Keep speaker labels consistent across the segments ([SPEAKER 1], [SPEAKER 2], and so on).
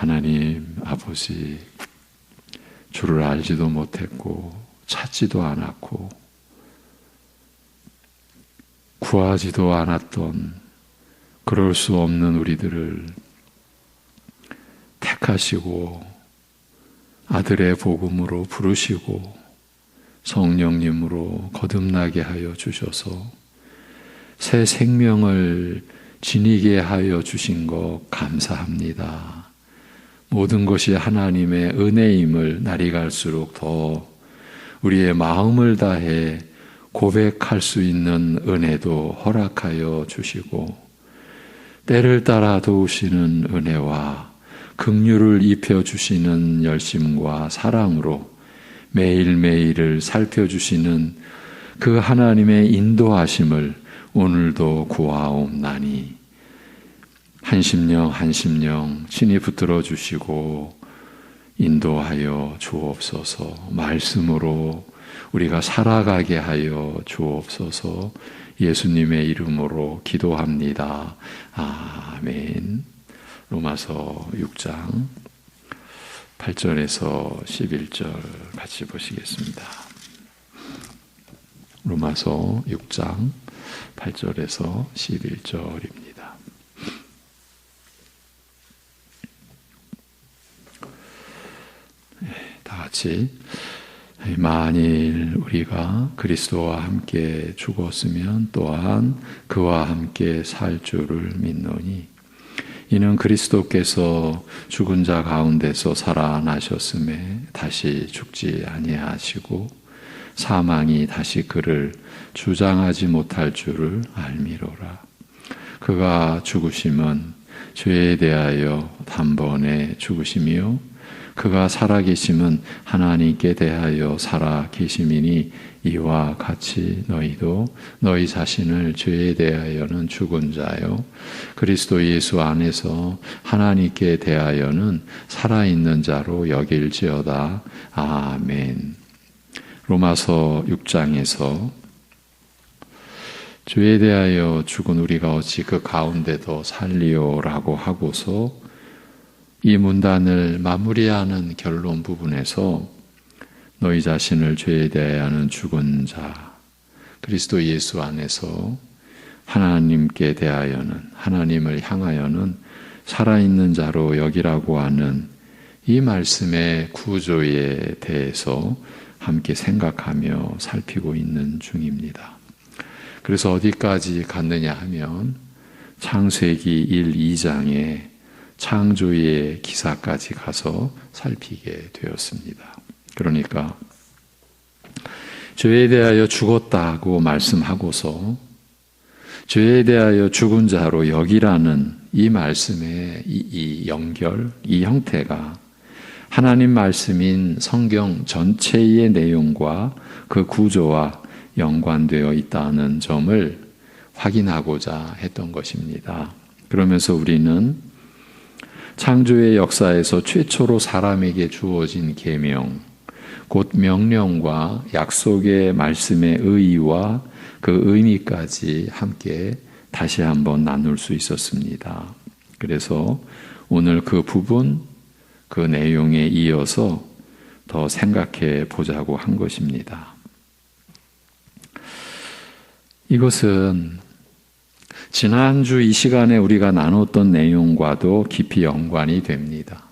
[SPEAKER 1] 하나님 아버지, 주를 알지도 못했고 찾지도 않았고 구하지도 않았던 그럴 수 없는 우리들을 택하시고 아들의 복음으로 부르시고 성령님으로 거듭나게 하여 주셔서 새 생명을 지니게 하여 주신 것 감사합니다. 모든 것이 하나님의 은혜임을 날이 갈수록 더 우리의 마음을 다해 고백할 수 있는 은혜도 허락하여 주시고 때를 따라 도우시는 은혜와 긍휼을 입혀주시는 열심과 사랑으로 매일매일을 살펴주시는 그 하나님의 인도하심을 오늘도 구하옵나니 한심령 한심령 친히 붙들어 주시고 인도하여 주옵소서. 말씀으로 우리가 살아가게 하여 주옵소서. 예수님의 이름으로 기도합니다. 아멘. 로마서 6장 8절에서 11절 같이 보시겠습니다. 로마서 6장 8절에서 11절입니다. 다 같이. 만일 우리가 그리스도와 함께 죽었으면 또한 그와 함께 살 줄을 믿노니 이는 그리스도께서 죽은 자 가운데서 살아나셨음에 다시 죽지 아니하시고 사망이 다시 그를 주장하지 못할 줄을 알미로라. 그가 죽으심은 죄에 대하여 단번에 죽으심이요 그가 살아계심은 하나님께 대하여 살아계심이니 이와 같이 너희도 너희 자신을 죄에 대하여는 죽은 자요 그리스도 예수 안에서 하나님께 대하여는 살아있는 자로 여길지어다. 아멘. 로마서 6장에서 죄에 대하여 죽은 우리가 어찌 그 가운데도 살리오라고 하고서 이 문단을 마무리하는 결론 부분에서 너희 자신을 죄에 대하여는 죽은 자, 그리스도 예수 안에서 하나님께 대하여는, 하나님을 향하여는 살아있는 자로 여기라고 하는 이 말씀의 구조에 대해서 함께 생각하며 살피고 있는 중입니다. 그래서 어디까지 갔느냐 하면 창세기 1, 2장에 창조의 기사까지 가서 살피게 되었습니다. 그러니까 죄에 대하여 죽었다고 말씀하고서 죄에 대하여 죽은 자로 여기라는 이 말씀의 이 연결, 이 형태가 하나님 말씀인 성경 전체의 내용과 그 구조와 연관되어 있다는 점을 확인하고자 했던 것입니다. 그러면서 우리는 창조의 역사에서 최초로 사람에게 주어진 계명, 곧 명령과 약속의 말씀의 의의와 그 의미까지 함께 다시 한번 나눌 수 있었습니다. 그래서 오늘 그 부분, 그 내용에 이어서 더 생각해 보자고 한 것입니다. 이것은 지난주 이 시간에 우리가 나눴던 내용과도 깊이 연관이 됩니다.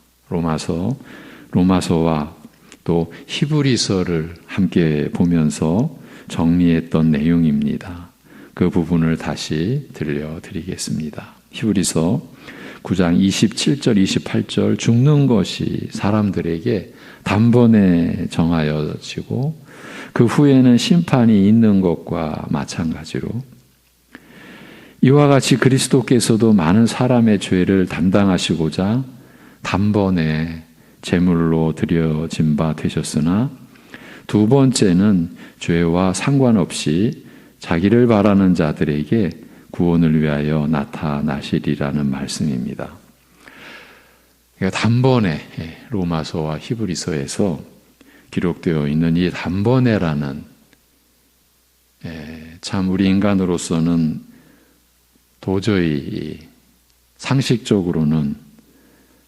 [SPEAKER 1] 로마서와 또 히브리서를 함께 보면서 정리했던 내용입니다. 그 부분을 다시 들려드리겠습니다. 히브리서 9장 27절, 28절 죽는 것이 사람들에게 단번에 정하여지고 그 후에는 심판이 있는 것과 마찬가지로 이와 같이 그리스도께서도 많은 사람의 죄를 담당하시고자 단번에 제물로 드려진 바 되셨으나 두 번째는 죄와 상관없이 자기를 바라는 자들에게 구원을 위하여 나타나시리라는 말씀입니다. 그러니까 단번에 로마서와 히브리서에서 기록되어 있는 이 단번에라는 참 우리 인간으로서는 도저히 상식적으로는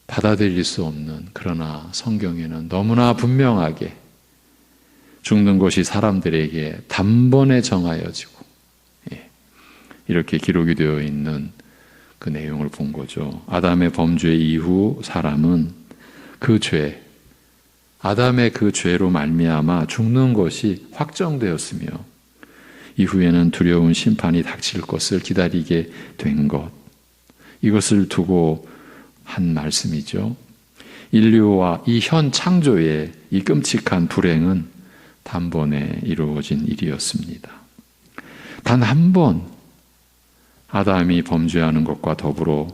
[SPEAKER 1] 받아들일 수 없는, 그러나 성경에는 너무나 분명하게 죽는 것이 사람들에게 단번에 정하여지고 이렇게 기록이 되어 있는 그 내용을 본 거죠. 아담의 범죄 이후 사람은 그 죄, 아담의 그 죄로 말미암아 죽는 것이 확정되었으며 이후에는 두려운 심판이 닥칠 것을 기다리게 된 것, 이것을 두고 한 말씀이죠. 인류와 이 현 창조의 이 끔찍한 불행은 단번에 이루어진 일이었습니다. 단 한 번 아담이 범죄하는 것과 더불어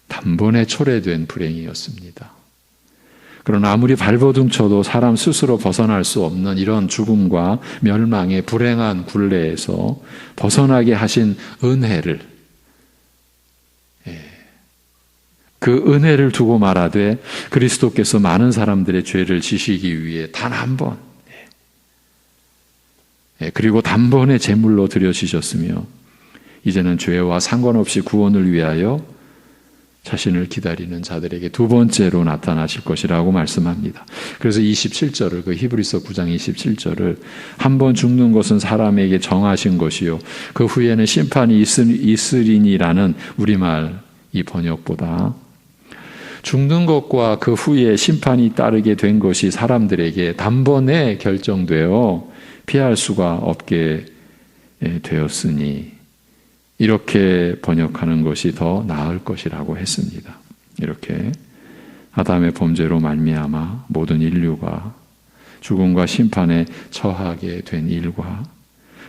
[SPEAKER 1] 단번에 초래된 불행이었습니다. 그러나 아무리 발버둥 쳐도 사람 스스로 벗어날 수 없는 이런 죽음과 멸망의 불행한 굴레에서 벗어나게 하신 은혜를, 그 은혜를 두고 말하되 그리스도께서 많은 사람들의 죄를 지시기 위해 단 한 번, 그리고 단번에 제물로 드려지셨으며 이제는 죄와 상관없이 구원을 위하여 자신을 기다리는 자들에게 두 번째로 나타나실 것이라고 말씀합니다. 그래서 27절을, 그 히브리서 9장 27절을 한 번 죽는 것은 사람에게 정하신 것이요 그 후에는 심판이 있으리니라는 우리말 이 번역보다 죽는 것과 그 후에 심판이 따르게 된 것이 사람들에게 단번에 결정되어 피할 수가 없게 되었으니 이렇게 번역하는 것이 더 나을 것이라고 했습니다. 이렇게 아담의 범죄로 말미암아 모든 인류가 죽음과 심판에 처하게 된 일과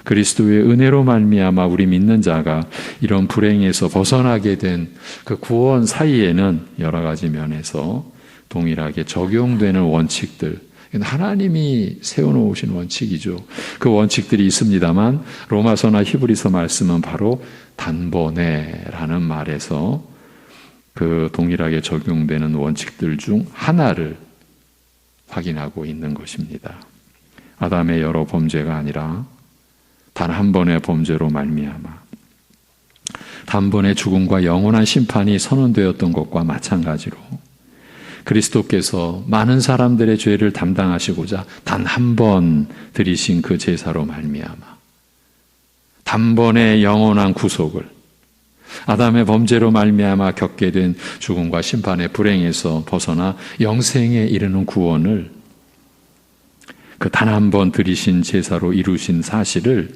[SPEAKER 1] 그리스도의 은혜로 말미암아 우리 믿는 자가 이런 불행에서 벗어나게 된 그 구원 사이에는 여러 가지 면에서 동일하게 적용되는 원칙들, 하나님이 세워놓으신 원칙이죠. 그 원칙들이 있습니다만 로마서나 히브리서 말씀은 바로 단번에라는 말에서 그 동일하게 적용되는 원칙들 중 하나를 확인하고 있는 것입니다. 아담의 여러 범죄가 아니라 단 한 번의 범죄로 말미암아 단번에 죽음과 영원한 심판이 선언되었던 것과 마찬가지로 그리스도께서 많은 사람들의 죄를 담당하시고자 단 한 번 드리신 그 제사로 말미암아 단번에 영원한 구속을, 아담의 범죄로 말미암아 겪게 된 죽음과 심판의 불행에서 벗어나 영생에 이르는 구원을 그 단 한 번 드리신 제사로 이루신 사실을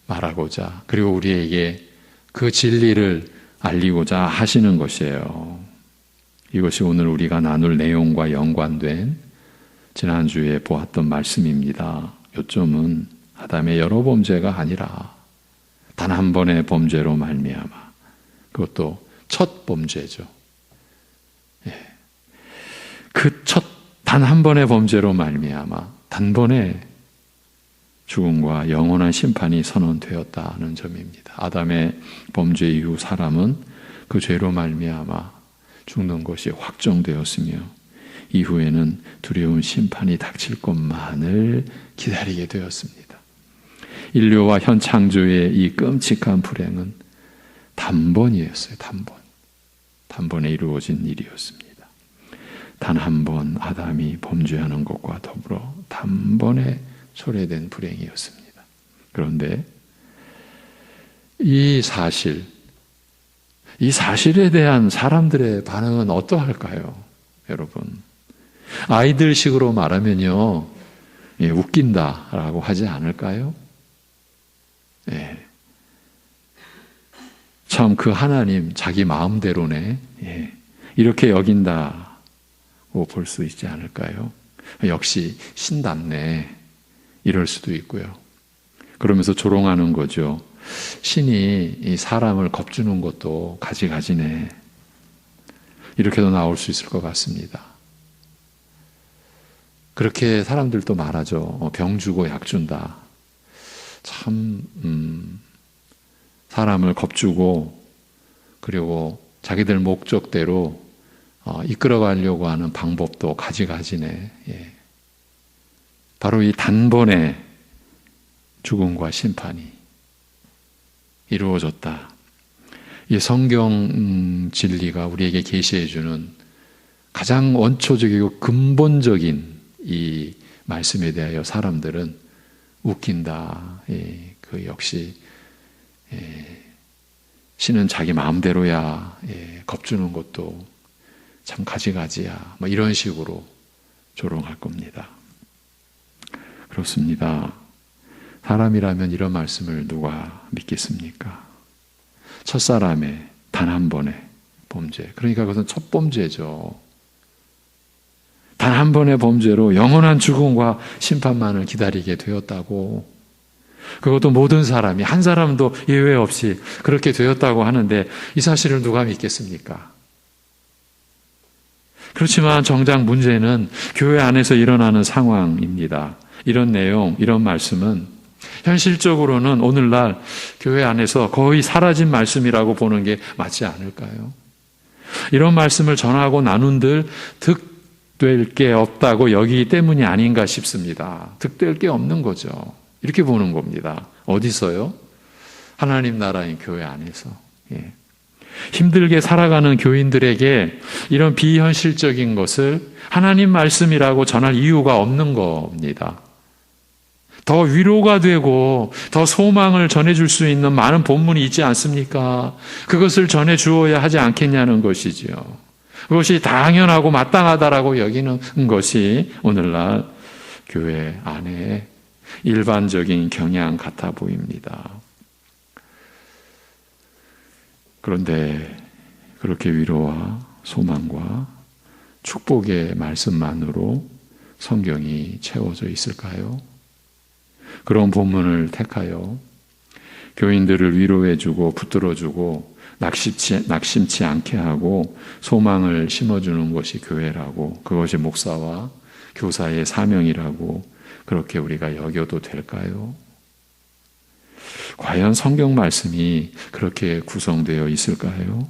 [SPEAKER 1] 말하고자, 그리고 우리에게 그 진리를 알리고자 하시는 것이에요. 이것이 오늘 우리가 나눌 내용과 연관된 지난주에 보았던 말씀입니다. 요점은 아담의 여러 범죄가 아니라 단 한 번의 범죄로 말미암아, 그것도 첫 범죄죠. 그 첫 단 한 번의 범죄로 말미암아 단번에 죽음과 영원한 심판이 선언되었다는 점입니다. 아담의 범죄 이후 사람은 그 죄로 말미암아 죽는 것이 확정되었으며 이후에는 두려운 심판이 닥칠 것만을 기다리게 되었습니다. 인류와 현 창조의 이 끔찍한 불행은 단번이었어요. 단번에 이루어진 일이었습니다. 단 한 번 아담이 범죄하는 것과 더불어 단번에 초래된 불행이었습니다. 그런데 이 사실에 대한 사람들의 반응은 어떠할까요? 여러분, 아이들식으로 말하면요, 웃긴다라고 하지 않을까요? 참 그 하나님 자기 마음대로네, 이렇게 여긴다고 볼 수 있지 않을까요? 역시 신답네, 이럴 수도 있고요. 그러면서 조롱하는 거죠. 신이 이 사람을 겁주는 것도 가지가지네, 이렇게도 나올 수 있을 것 같습니다. 그렇게 사람들도 말하죠. 병 주고 약 준다. 참 사람을 겁주고 그리고 자기들 목적대로 이끌어가려고 하는 방법도 가지가지네. 바로 이 단번에 죽음과 심판이 이루어졌다. 이 성경 진리가 우리에게 계시해 주는 가장 원초적이고 근본적인 이 말씀에 대하여 사람들은 웃긴다. 그 역시 신은 자기 마음대로야. 겁주는 것도 참 가지가지야. 뭐 이런 식으로 조롱할 겁니다. 그렇습니다. 사람이라면 이런 말씀을 누가 믿겠습니까? 첫사람의 단 한 번의 범죄. 그러니까 그것은 첫 범죄죠. 단 한 번의 범죄로 영원한 죽음과 심판만을 기다리게 되었다고. 그것도 모든 사람이, 한 사람도 예외 없이 그렇게 되었다고 하는데 이 사실을 누가 믿겠습니까? 그렇지만 정작 문제는 교회 안에서 일어나는 상황입니다. 이런 내용, 이런 말씀은 현실적으로는 오늘날 교회 안에서 거의 사라진 말씀이라고 보는 게 맞지 않을까요? 이런 말씀을 전하고 나눈들 득될 게 없다고 여기기 때문이 아닌가 싶습니다. 득될 게 없는 거죠. 이렇게 보는 겁니다. 어디서요? 하나님 나라인 교회 안에서. 힘들게 살아가는 교인들에게 이런 비현실적인 것을 하나님 말씀이라고 전할 이유가 없는 겁니다. 더 위로가 되고 더 소망을 전해줄 수 있는 많은 본문이 있지 않습니까? 그것을 전해주어야 하지 않겠냐는 것이지요. 그것이 당연하고 마땅하다라고 여기는 것이 오늘날 교회 안에 일반적인 경향 같아 보입니다. 그런데 그렇게 위로와 소망과 축복의 말씀만으로 성경이 채워져 있을까요? 그런 본문을 택하여 교인들을 위로해주고 붙들어주고 낙심치 않게 하고 소망을 심어주는 것이 교회라고, 그것이 목사와 교사의 사명이라고 그렇게 우리가 여겨도 될까요? 과연 성경 말씀이 그렇게 구성되어 있을까요?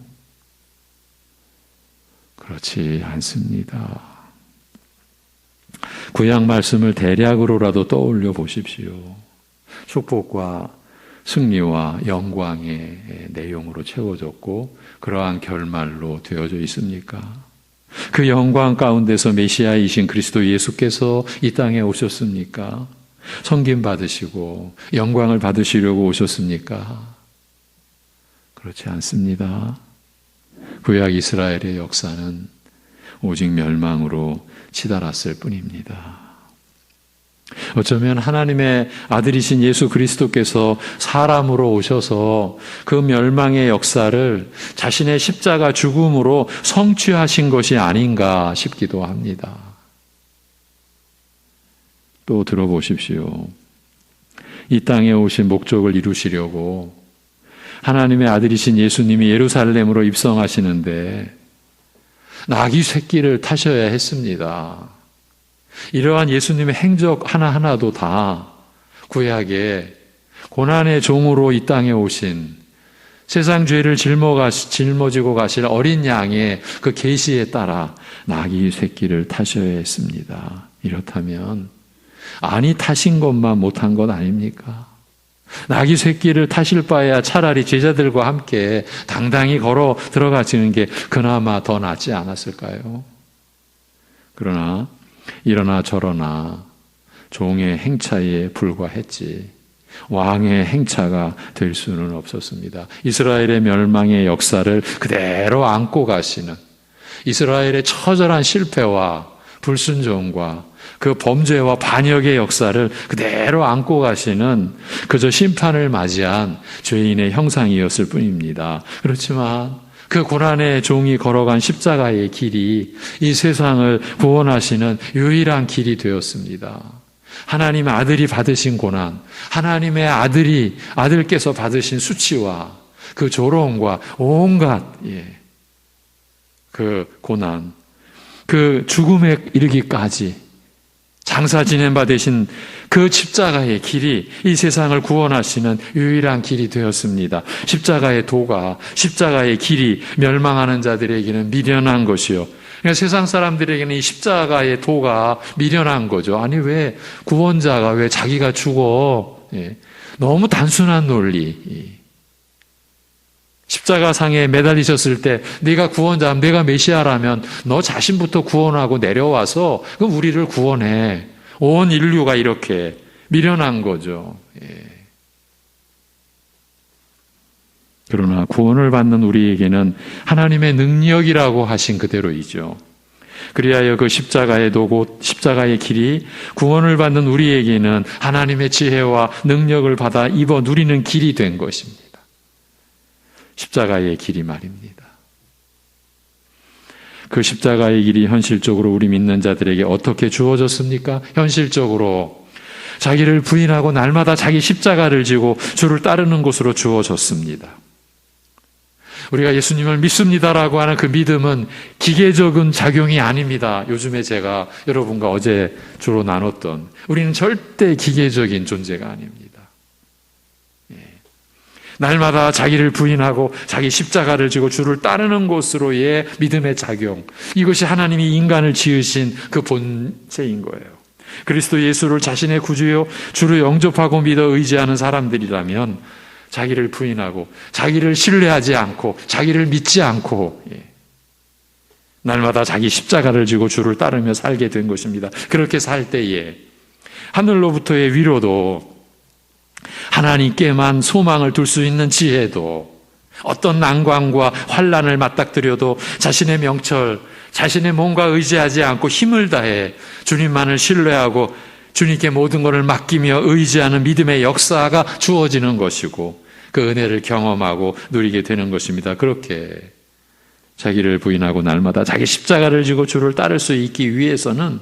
[SPEAKER 1] 그렇지 않습니다. 구약 말씀을 대략으로라도 떠올려 보십시오. 축복과 승리와 영광의 내용으로 채워졌고 그러한 결말로 되어져 있습니까? 그 영광 가운데서 메시아이신 그리스도 예수께서 이 땅에 오셨습니까? 섬김 받으시고 영광을 받으시려고 오셨습니까? 그렇지 않습니다. 구약 이스라엘의 역사는 오직 멸망으로 치달았을 뿐입니다. 어쩌면 하나님의 아들이신 예수 그리스도께서 사람으로 오셔서 그 멸망의 역사를 자신의 십자가 죽음으로 성취하신 것이 아닌가 싶기도 합니다. 또 들어보십시오. 이 땅에 오신 목적을 이루시려고 하나님의 아들이신 예수님이 예루살렘으로 입성하시는데 나귀 새끼를 타셔야 했습니다. 이러한 예수님의 행적 하나하나도 다 구약에 고난의 종으로 이 땅에 오신 세상 죄를 짊어지고 가실 어린 양의 그 계시에 따라 나귀 새끼를 타셔야 했습니다. 이렇다면 아니 타신 것만 못한 것 아닙니까? 나귀 새끼를 타실 바에야 차라리 제자들과 함께 당당히 걸어 들어가시는 게 그나마 더 낫지 않았을까요? 그러나 이러나 저러나 종의 행차에 불과했지 왕의 행차가 될 수는 없었습니다. 이스라엘의 멸망의 역사를 그대로 안고 가시는, 이스라엘의 처절한 실패와 불순종과 그 범죄와 반역의 역사를 그대로 안고 가시는 그저 심판을 맞이한 죄인의 형상이었을 뿐입니다. 그렇지만 그 고난의 종이 걸어간 십자가의 길이 이 세상을 구원하시는 유일한 길이 되었습니다. 하나님의 아들이 받으신 고난, 하나님의 아들께서 받으신 수치와 그 조롱과 온갖 그 고난, 그 죽음에 이르기까지 장사 지낸 바 되신 그 십자가의 길이 이 세상을 구원하시는 유일한 길이 되었습니다. 십자가의 도가, 십자가의 길이 멸망하는 자들에게는 미련한 것이요. 그러니까 세상 사람들에게는 이 십자가의 도가 미련한 거죠. 아니 왜 구원자가 왜 자기가 죽어? 너무 단순한 논리. 십자가상에 매달리셨을 때 네가 구원자면, 내가 메시아라면 너 자신부터 구원하고 내려와서 그럼 우리를 구원해. 온 인류가 이렇게 미련한 거죠. 예. 그러나 구원을 받는 우리에게는 하나님의 능력이라고 하신 그대로이죠. 그리하여 그 십자가의 도고 십자가의 길이 구원을 받는 우리에게는 하나님의 지혜와 능력을 받아 입어 누리는 길이 된 것입니다. 십자가의 길이 말입니다. 그 십자가의 길이 현실적으로 우리 믿는 자들에게 어떻게 주어졌습니까? 현실적으로 자기를 부인하고 날마다 자기 십자가를 지고 주를 따르는 것으로 주어졌습니다. 우리가 예수님을 믿습니다라고 하는 그 믿음은 기계적인 작용이 아닙니다. 요즘에 제가 여러분과 어제 주로 나눴던, 우리는 절대 기계적인 존재가 아닙니다. 날마다 자기를 부인하고 자기 십자가를 지고 주를 따르는 것으로의 믿음의 작용, 이것이 하나님이 인간을 지으신 그 본체인 거예요. 그리스도 예수를 자신의 구주요 주를 영접하고 믿어 의지하는 사람들이라면 자기를 부인하고 자기를 신뢰하지 않고 자기를 믿지 않고 날마다 자기 십자가를 지고 주를 따르며 살게 된 것입니다. 그렇게 살 때에 하늘로부터의 위로도, 하나님께만 소망을 둘 수 있는 지혜도, 어떤 난관과 환난을 맞닥뜨려도 자신의 명철, 자신의 몸과 의지하지 않고 힘을 다해 주님만을 신뢰하고 주님께 모든 것을 맡기며 의지하는 믿음의 역사가 주어지는 것이고 그 은혜를 경험하고 누리게 되는 것입니다. 그렇게 자기를 부인하고 날마다 자기 십자가를 지고 주를 따를 수 있기 위해서는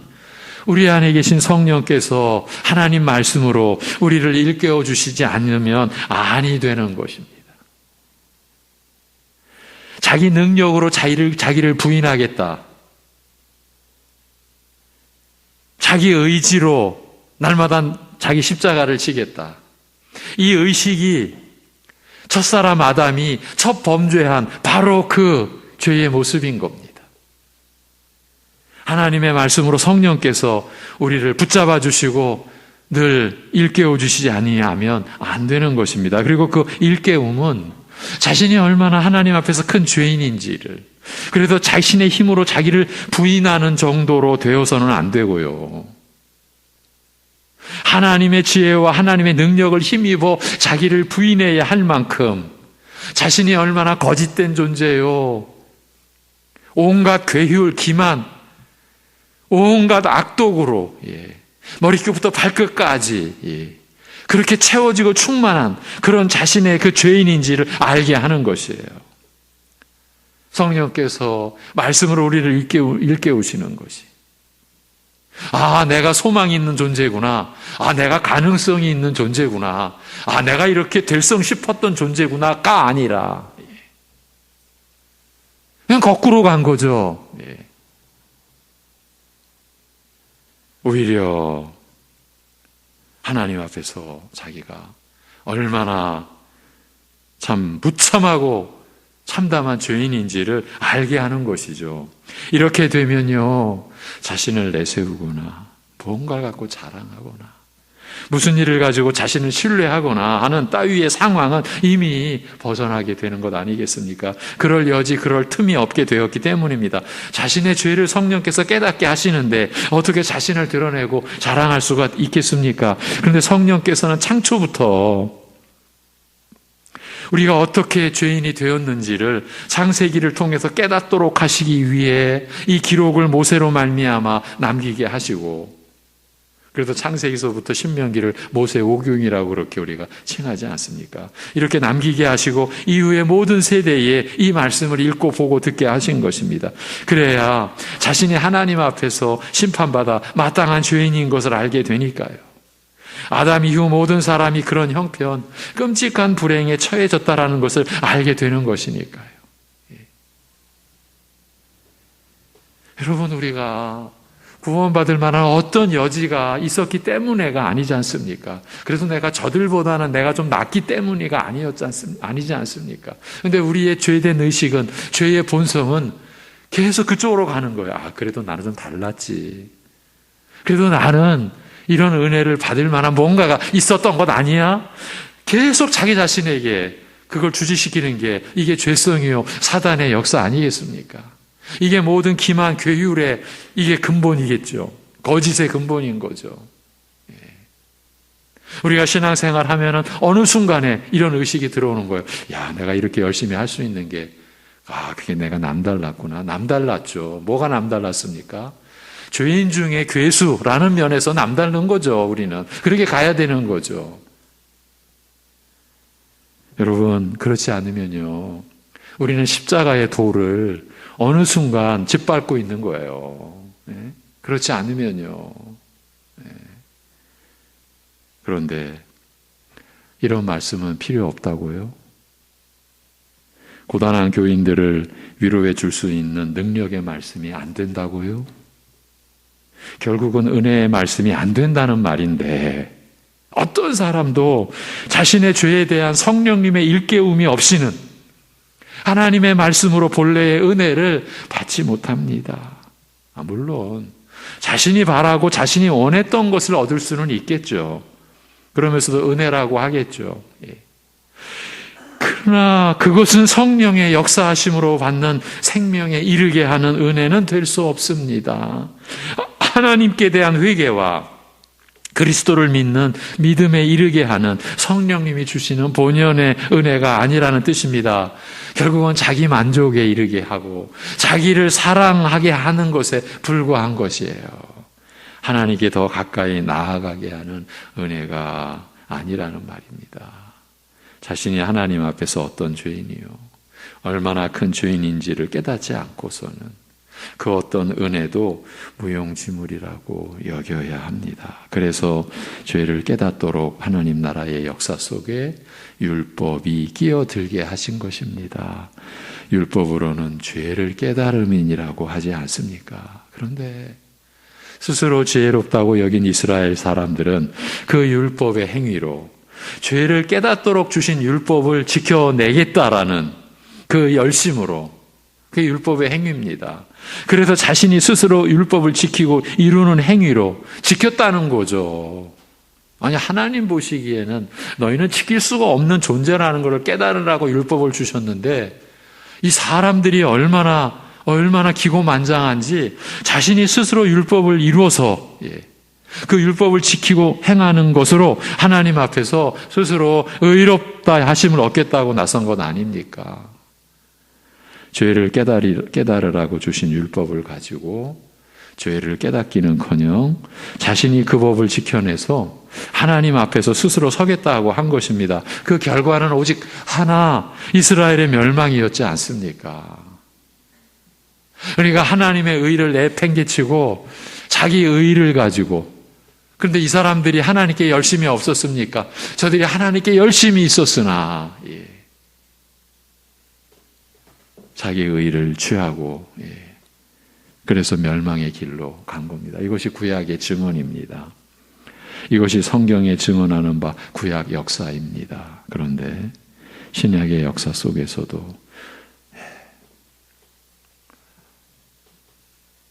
[SPEAKER 1] 우리 안에 계신 성령께서 하나님 말씀으로 우리를 일깨워 주시지 않으면 아니 되는 것입니다. 자기 능력으로 자기를 부인하겠다, 자기 의지로 날마다 자기 십자가를 지겠다, 이 의식이 첫사람 아담이 첫 범죄한 바로 그 죄의 모습인 겁니다. 하나님의 말씀으로 성령께서 우리를 붙잡아 주시고 늘 일깨워 주시지 아니하면 안 되는 것입니다. 그리고 그 일깨움은 자신이 얼마나 하나님 앞에서 큰 죄인인지를, 그래도 자신의 힘으로 자기를 부인하는 정도로 되어서는 안 되고요. 하나님의 지혜와 하나님의 능력을 힘입어 자기를 부인해야 할 만큼 자신이 얼마나 거짓된 존재요, 온갖 괴휼, 기만, 온갖 악독으로 머리끝부터 발끝까지 그렇게 채워지고 충만한 그런 자신의 그 죄인인지를 알게 하는 것이에요. 성령께서 말씀으로 우리를 일깨우시는 것이, 아, 내가 소망이 있는 존재구나, 아, 내가 가능성이 있는 존재구나, 아, 내가 이렇게 될성 싶었던 존재구나가 아니라 그냥 거꾸로 간 거죠. 오히려 하나님 앞에서 자기가 얼마나 참 무참하고 참담한 죄인인지를 알게 하는 것이죠. 이렇게 되면요, 자신을 내세우거나 뭔가 갖고 자랑하거나 무슨 일을 가지고 자신을 신뢰하거나 하는 따위의 상황은 이미 벗어나게 되는 것 아니겠습니까? 그럴 여지, 그럴 틈이 없게 되었기 때문입니다. 자신의 죄를 성령께서 깨닫게 하시는데 어떻게 자신을 드러내고 자랑할 수가 있겠습니까? 그런데 성령께서는 창초부터 우리가 어떻게 죄인이 되었는지를 창세기를 통해서 깨닫도록 하시기 위해 이 기록을 모세로 말미암아 남기게 하시고, 그래서 창세기서부터 신명기를 모세 오경이라고 그렇게 우리가 칭하지 않습니까? 이렇게 남기게 하시고 이후에 모든 세대에 이 말씀을 읽고 보고 듣게 하신 것입니다. 그래야 자신이 하나님 앞에서 심판받아 마땅한 죄인인 것을 알게 되니까요. 아담 이후 모든 사람이 그런 형편, 끔찍한 불행에 처해졌다라는 것을 알게 되는 것이니까요. 여러분, 우리가 구원받을 만한 어떤 여지가 있었기 때문에가 아니지 않습니까? 그래서 내가 저들보다는 내가 좀 낫기 때문이가 아니지 않습니까? 그런데 우리의 죄된 의식은, 죄의 본성은 계속 그쪽으로 가는 거예요. 아, 그래도 나는 좀 달랐지. 그래도 나는 이런 은혜를 받을 만한 뭔가가 있었던 것 아니야? 계속 자기 자신에게 그걸 주지시키는 게 이게 죄성이요 사단의 역사 아니겠습니까? 이게 모든 기만 괴율의 이게 근본이겠죠. 거짓의 근본인 거죠. 우리가 신앙생활 하면은 어느 순간에 이런 의식이 들어오는 거예요. 야, 내가 이렇게 열심히 할 수 있는 게, 그게 내가 남달랐구나. 남달랐죠. 뭐가 남달랐습니까? 죄인 중에 괴수라는 면에서 남다른 거죠, 우리는. 그렇게 가야 되는 거죠. 여러분, 그렇지 않으면요. 우리는 십자가의 도를 어느 순간 짓밟고 있는 거예요. 네? 그렇지 않으면요. 네. 그런데 이런 말씀은 필요 없다고요? 고단한 교인들을 위로해 줄 수 있는 능력의 말씀이 안 된다고요? 결국은 은혜의 말씀이 안 된다는 말인데 어떤 사람도 자신의 죄에 대한 성령님의 일깨움이 없이는 하나님의 말씀으로 본래의 은혜를 받지 못합니다. 물론 자신이 바라고 자신이 원했던 것을 얻을 수는 있겠죠. 그러면서도 은혜라고 하겠죠. 그러나 그것은 성령의 역사하심으로 받는 생명에 이르게 하는 은혜는 될 수 없습니다. 하나님께 대한 회개와 그리스도를 믿는 믿음에 이르게 하는 성령님이 주시는 본연의 은혜가 아니라는 뜻입니다. 결국은 자기 만족에 이르게 하고 자기를 사랑하게 하는 것에 불과한 것이에요. 하나님께 더 가까이 나아가게 하는 은혜가 아니라는 말입니다. 자신이 하나님 앞에서 어떤 죄인이요, 얼마나 큰 죄인인지를 깨닫지 않고서는 그 어떤 은혜도 무용지물이라고 여겨야 합니다. 그래서 죄를 깨닫도록 하나님 나라의 역사 속에 율법이 끼어들게 하신 것입니다. 율법으로는 죄를 깨달음이라고 하지 않습니까? 그런데 스스로 지혜롭다고 여긴 이스라엘 사람들은 그 율법의 행위로 죄를 깨닫도록 주신 율법을 지켜내겠다라는 그 열심으로, 그게 율법의 행위입니다. 그래서 자신이 스스로 율법을 지키고 이루는 행위로 지켰다는 거죠. 아니, 하나님 보시기에는 너희는 지킬 수가 없는 존재라는 것을 깨달으라고 율법을 주셨는데 이 사람들이 얼마나 기고만장한지 자신이 스스로 율법을 이루어서 그 율법을 지키고 행하는 것으로 하나님 앞에서 스스로 의롭다 하심을 얻겠다고 나선 것 아닙니까? 죄를 깨달으라고 주신 율법을 가지고 죄를 깨닫기는커녕 자신이 그 법을 지켜내서 하나님 앞에서 스스로 서겠다고 한 것입니다. 그 결과는 오직 하나, 이스라엘의 멸망이었지 않습니까? 그러니까 하나님의 의를 내팽개치고 자기 의를 가지고, 그런데 이 사람들이 하나님께 열심이 없었습니까? 저들이 하나님께 열심이 있었으나 자기 의를 취하고 그래서 멸망의 길로 간 겁니다. 이것이 구약의 증언입니다. 이것이 성경에 증언하는 바 구약 역사입니다. 그런데 신약의 역사 속에서도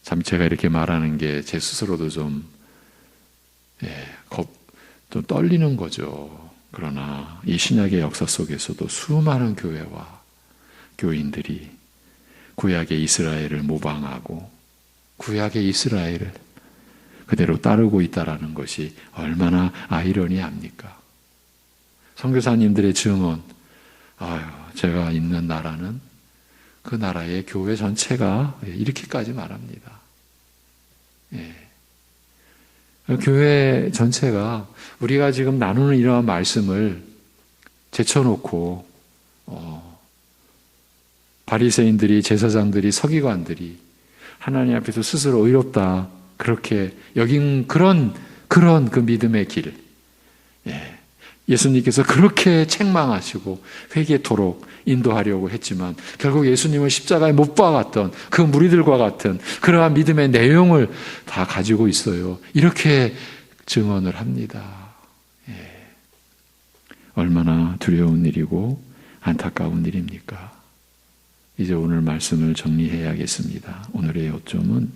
[SPEAKER 1] 참 제가 이렇게 말하는 게 제 스스로도 좀 떨리는 거죠. 그러나 이 신약의 역사 속에서도 수많은 교회와 교인들이 구약의 이스라엘을 모방하고 구약의 이스라엘을 그대로 따르고 있다는 것이 얼마나 아이러니합니까? 선교사님들의 증언, 제가 있는 나라는 그 나라의 교회 전체가 이렇게까지 말합니다. 교회 전체가 우리가 지금 나누는 이러한 말씀을 제쳐놓고 바리새인들이, 제사장들이, 서기관들이 하나님 앞에서 스스로 의롭다 그렇게 여긴 그런 그 믿음의 길, 예수님께서 그렇게 책망하시고 회개토록 인도하려고 했지만 결국 예수님을 십자가에 못 박았던 그 무리들과 같은 그러한 믿음의 내용을 다 가지고 있어요. 이렇게 증언을 합니다. 얼마나 두려운 일이고 안타까운 일입니까? 이제 오늘 말씀을 정리해야겠습니다. 오늘의 요점은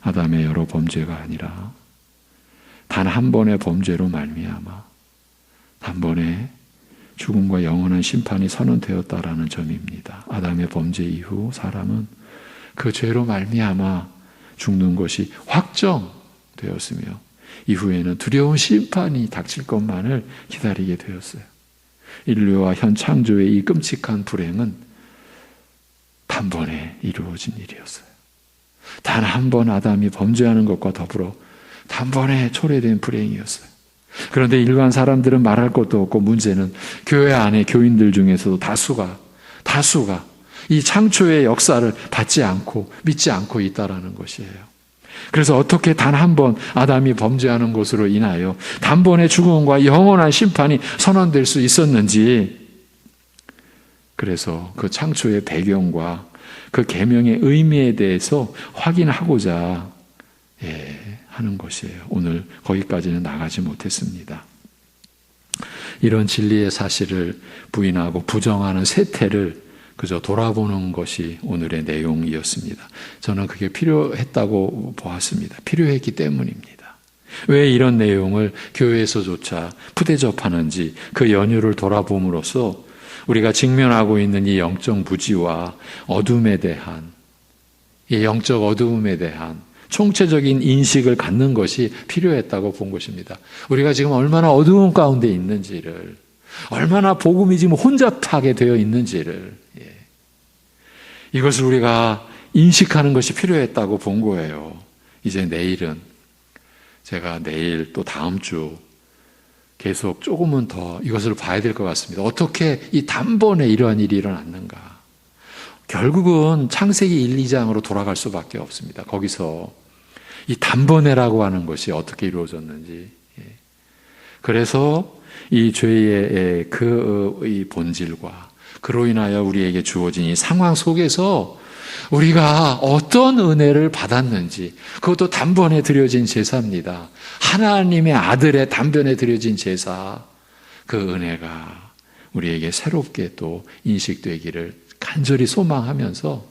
[SPEAKER 1] 아담의 여러 범죄가 아니라 단 한 번의 범죄로 말미암아 단번에 죽음과 영원한 심판이 선언되었다라는 점입니다. 아담의 범죄 이후 사람은 그 죄로 말미암아 죽는 것이 확정되었으며 이후에는 두려운 심판이 닥칠 것만을 기다리게 되었어요. 인류와 현 창조의 이 끔찍한 불행은 단번에 이루어진 일이었어요. 단 한 번 아담이 범죄하는 것과 더불어 단번에 초래된 불행이었어요. 그런데 일반 사람들은 말할 것도 없고 문제는 교회 안에 교인들 중에서도 다수가 이 창조의 역사를 받지 않고 믿지 않고 있다라는 것이에요. 그래서 어떻게 단 한 번 아담이 범죄하는 것으로 인하여 단번에 죽음과 영원한 심판이 선언될 수 있었는지, 그래서 그 창조의 배경과 그 계명의 의미에 대해서 확인하고자 하는 것이에요. 오늘 거기까지는 나가지 못했습니다. 이런 진리의 사실을 부인하고 부정하는 세태를 그저 돌아보는 것이 오늘의 내용이었습니다. 저는 그게 필요했다고 보았습니다. 필요했기 때문입니다. 왜 이런 내용을 교회에서조차 푸대접하는지 그 연유를 돌아봄으로써 우리가 직면하고 있는 이 영적 무지와 어둠에 대한, 이 영적 어두움에 대한 총체적인 인식을 갖는 것이 필요했다고 본 것입니다. 우리가 지금 얼마나 어두운 가운데 있는지를, 얼마나 복음이 지금 혼잡하게 되어 있는지를, 이것을 우리가 인식하는 것이 필요했다고 본 거예요. 이제 내일은, 제가 내일 또 다음 주 계속 조금은 더 이것을 봐야 될 것 같습니다. 어떻게 이 단번에 이러한 일이 일어났는가. 결국은 창세기 1, 2장으로 돌아갈 수밖에 없습니다. 거기서 이 단번에라고 하는 것이 어떻게 이루어졌는지. 그래서 이 죄의 이 본질과 그로 인하여 우리에게 주어진 이 상황 속에서 우리가 어떤 은혜를 받았는지, 그것도 단번에 드려진 제사입니다. 하나님의 아들의 단번에 드려진 제사, 그 은혜가 우리에게 새롭게 또 인식되기를 간절히 소망하면서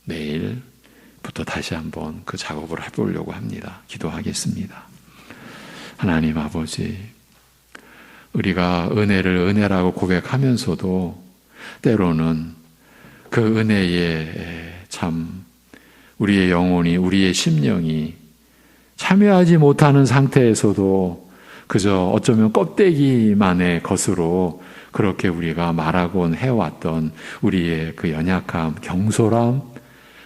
[SPEAKER 1] 내일부터 다시 한번 그 작업을 해보려고 합니다. 기도하겠습니다. 하나님 아버지, 우리가 은혜를 은혜라고 고백하면서도 때로는 그 은혜에 참 우리의 영혼이, 우리의 심령이 참여하지 못하는 상태에서도 그저 어쩌면 껍데기만의 것으로 그렇게 우리가 말하곤 해왔던 우리의 그 연약함, 경솔함,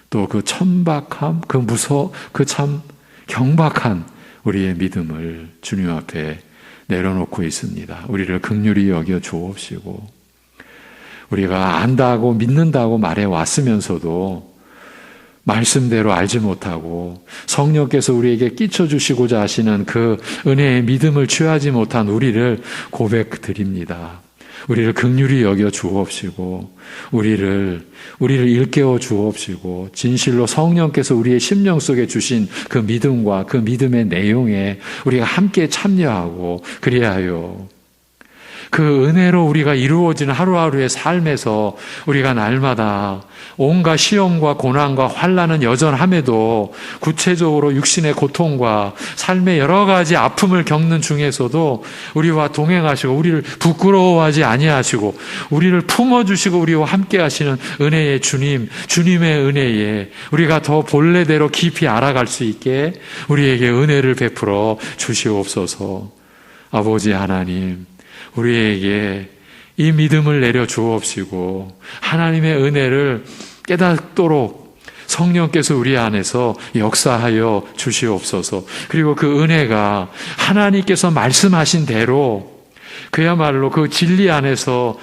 [SPEAKER 1] 또 그 천박함, 그 참 경박한 우리의 믿음을 주님 앞에 내려놓고 있습니다. 우리를 긍휼히 여겨 주옵시고, 우리가 안다고 믿는다고 말해 왔으면서도 말씀대로 알지 못하고 성령께서 우리에게 끼쳐주시고자 하시는 그 은혜의 믿음을 취하지 못한 우리를 고백드립니다. 우리를 긍휼히 여겨 주옵시고 우리를 일깨워 주옵시고 진실로 성령께서 우리의 심령 속에 주신 그 믿음과 그 믿음의 내용에 우리가 함께 참여하고 그리하여 그 은혜로 우리가 이루어지는 하루하루의 삶에서 우리가 날마다 온갖 시험과 고난과 환난은 여전함에도 구체적으로 육신의 고통과 삶의 여러 가지 아픔을 겪는 중에서도 우리와 동행하시고 우리를 부끄러워하지 아니하시고 우리를 품어주시고 우리와 함께 하시는 은혜의 주님, 주님의 은혜에 우리가 더 본래대로 깊이 알아갈 수 있게 우리에게 은혜를 베풀어 주시옵소서. 아버지 하나님, 우리에게 이 믿음을 내려 주옵시고 하나님의 은혜를 깨닫도록 성령께서 우리 안에서 역사하여 주시옵소서. 그리고 그 은혜가 하나님께서 말씀하신 대로 그야말로 그 진리 안에서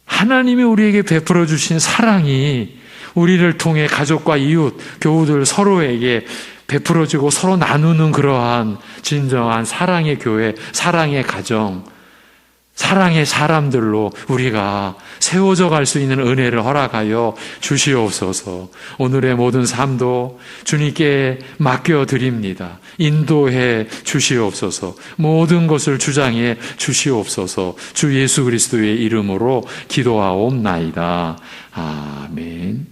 [SPEAKER 1] 하나님이 우리에게 베풀어 주신 사랑이 우리를 통해 가족과 이웃, 교우들 서로에게 베풀어지고 서로 나누는 그러한 진정한 사랑의 교회, 사랑의 가정, 사랑의 사람들로 우리가 세워져 갈 수 있는 은혜를 허락하여 주시옵소서. 오늘의 모든 삶도 주님께 맡겨드립니다. 인도해 주시옵소서. 모든 것을 주장해 주시옵소서. 주 예수 그리스도의 이름으로 기도하옵나이다. 아멘.